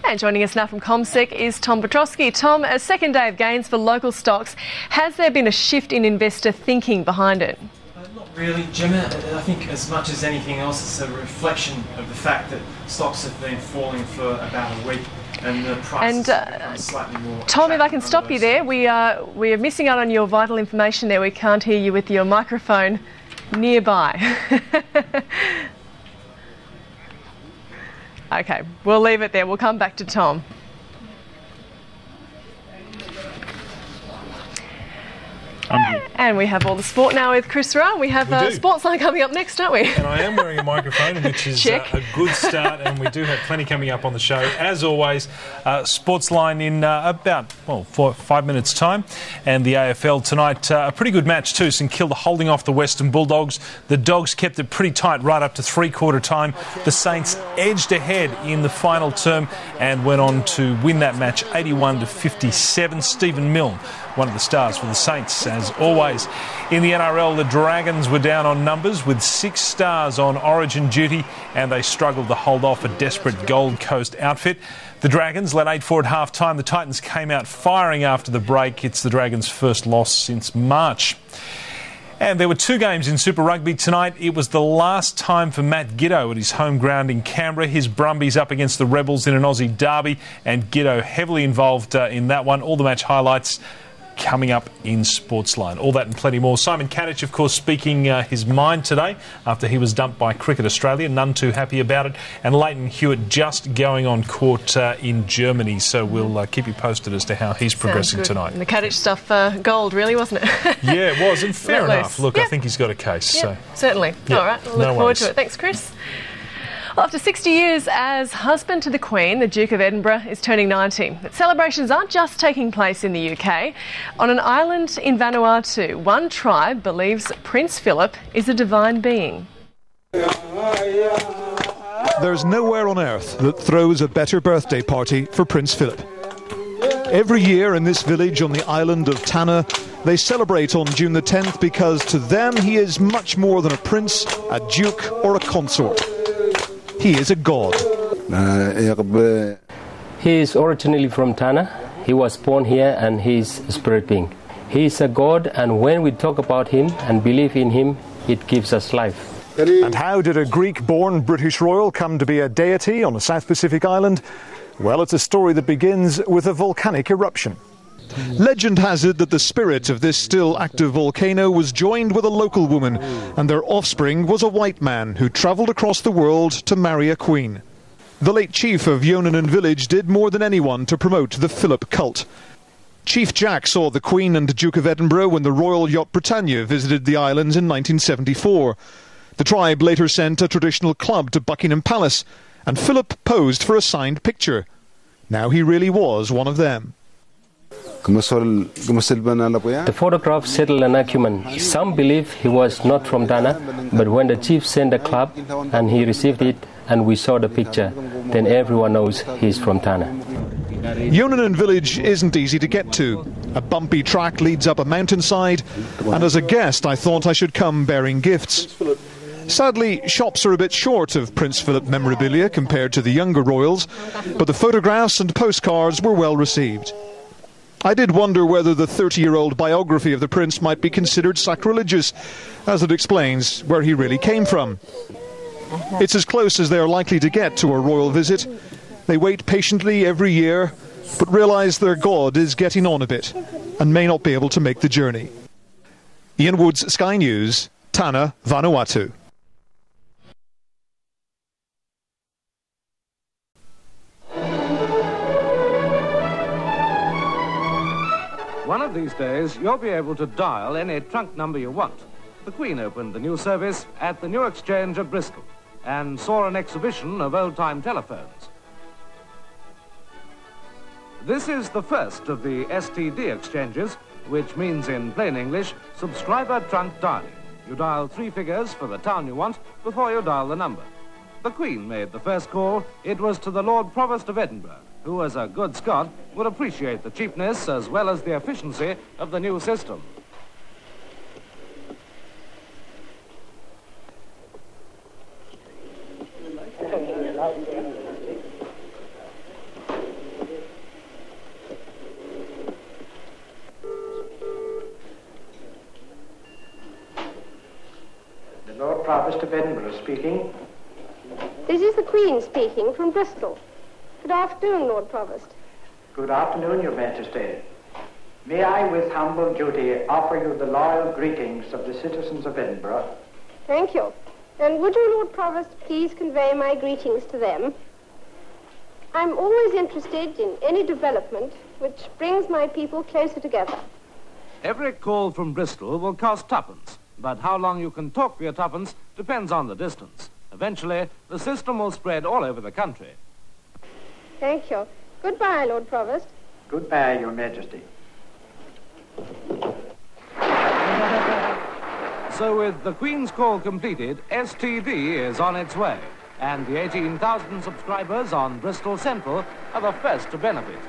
And joining us now from CommSec is Tom Piotrowski. Tom, a second day of gains for local stocks. Has there been a shift in investor thinking behind it? Not really, Gemma. I think as much as anything else, it's a reflection of the fact that stocks have been falling for about a week. And the prices have become slightly more. Tom, if I can stop you there, we are missing out on your vital information there. We can't hear you with your microphone nearby. Okay, we'll leave it there. We'll come back to Tom. And we have all the sport now with Chris Rowe. We have Sportsline coming up next, don't we? And I am wearing a microphone, which is a good start, and we do have plenty coming up on the show. As always, Sportsline in about 5 minutes' time. And the AFL tonight, a pretty good match too. St Kilda holding off the Western Bulldogs. The Dogs kept it pretty tight right up to three-quarter time. The Saints edged ahead in the final term and went on to win that match 81-57. Stephen Milne, one of the stars for the Saints, as always. In the NRL, the Dragons were down on numbers with 6 stars on Origin duty, and they struggled to hold off a desperate Gold Coast outfit. The Dragons led 8-4 at half-time. The Titans came out firing after the break. It's the Dragons' first loss since March. And there were 2 games in Super Rugby tonight. It was the last time for Matt Giddo at his home ground in Canberra. His Brumbies up against the Rebels in an Aussie derby, and Giddo heavily involved in that one. All the match highlights coming up in Sportsline. All that and plenty more. Simon Kadich, of course, speaking his mind today after he was dumped by Cricket Australia. None too happy about it. And Leighton Hewitt just going on court in Germany. So we'll keep you posted as to how he's progressing tonight. And the Kadich stuff, gold, really, wasn't it? Yeah, it was. And fair enough. Look, I think he's got a case. Yep, so certainly. All right. We'll look forward to it. Thanks, Chris. Well, after 60 years as husband to the Queen, the Duke of Edinburgh is turning 90. But celebrations aren't just taking place in the UK. On an island in Vanuatu, one tribe believes Prince Philip is a divine being. There's nowhere on earth that throws a better birthday party for Prince Philip. Every year in this village on the island of Tanna, they celebrate on June the 10th because to them he is much more than a prince, a duke or a consort. He is a god. He is originally from Tanna. He was born here and he is a spirit being. He is a god, and when we talk about him and believe in him, it gives us life. And how did a Greek-born British royal come to be a deity on a South Pacific island? Well, it's a story that begins with a volcanic eruption. Legend has it that the spirit of this still active volcano was joined with a local woman, and their offspring was a white man who travelled across the world to marry a queen. The late chief of Yonanan village did more than anyone to promote the Philip cult. Chief Jack saw the Queen and Duke of Edinburgh when the Royal Yacht Britannia visited the islands in 1974. The tribe later sent a traditional club to Buckingham Palace, and Philip posed for a signed picture. Now he really was one of them. The photograph settled an argument. Some believe he was not from Tanna, but when the chief sent a club and he received it and we saw the picture, then everyone knows he's from Tanna. Yonanan village isn't easy to get to. A bumpy track leads up a mountainside, and as a guest I thought I should come bearing gifts. Sadly, shops are a bit short of Prince Philip memorabilia compared to the younger royals, but the photographs and postcards were well received. I did wonder whether the 30-year-old biography of the prince might be considered sacrilegious, as it explains where he really came from. It's as close as they are likely to get to a royal visit. They wait patiently every year, but realise their god is getting on a bit and may not be able to make the journey. Ian Woods, Sky News, Tanna, Vanuatu. One of these days, you'll be able to dial any trunk number you want. The Queen opened the new service at the New Exchange at Bristol and saw an exhibition of old-time telephones. This is the first of the STD exchanges, which means in plain English, subscriber trunk dialing. You dial 3 figures for the town you want before you dial the number. The Queen made the first call. It was to the Lord Provost of Edinburgh, who, as a good Scot, would appreciate the cheapness as well as the efficiency of the new system. Edinburgh speaking. This is the Queen speaking from Bristol. Good afternoon, Lord Provost. Good afternoon, Your Majesty. May I, with humble duty, offer you the loyal greetings of the citizens of Edinburgh. Thank you. And would you, Lord Provost, please convey my greetings to them? I'm always interested in any development which brings my people closer together. Every call from Bristol will cost twopence, but how long you can talk for your twopence depends on the distance. Eventually, the system will spread all over the country. Thank you. Goodbye, Lord Provost. Goodbye, Your Majesty. So with the Queen's call completed, STD is on its way, and the 18,000 subscribers on Bristol Central are the first to benefit.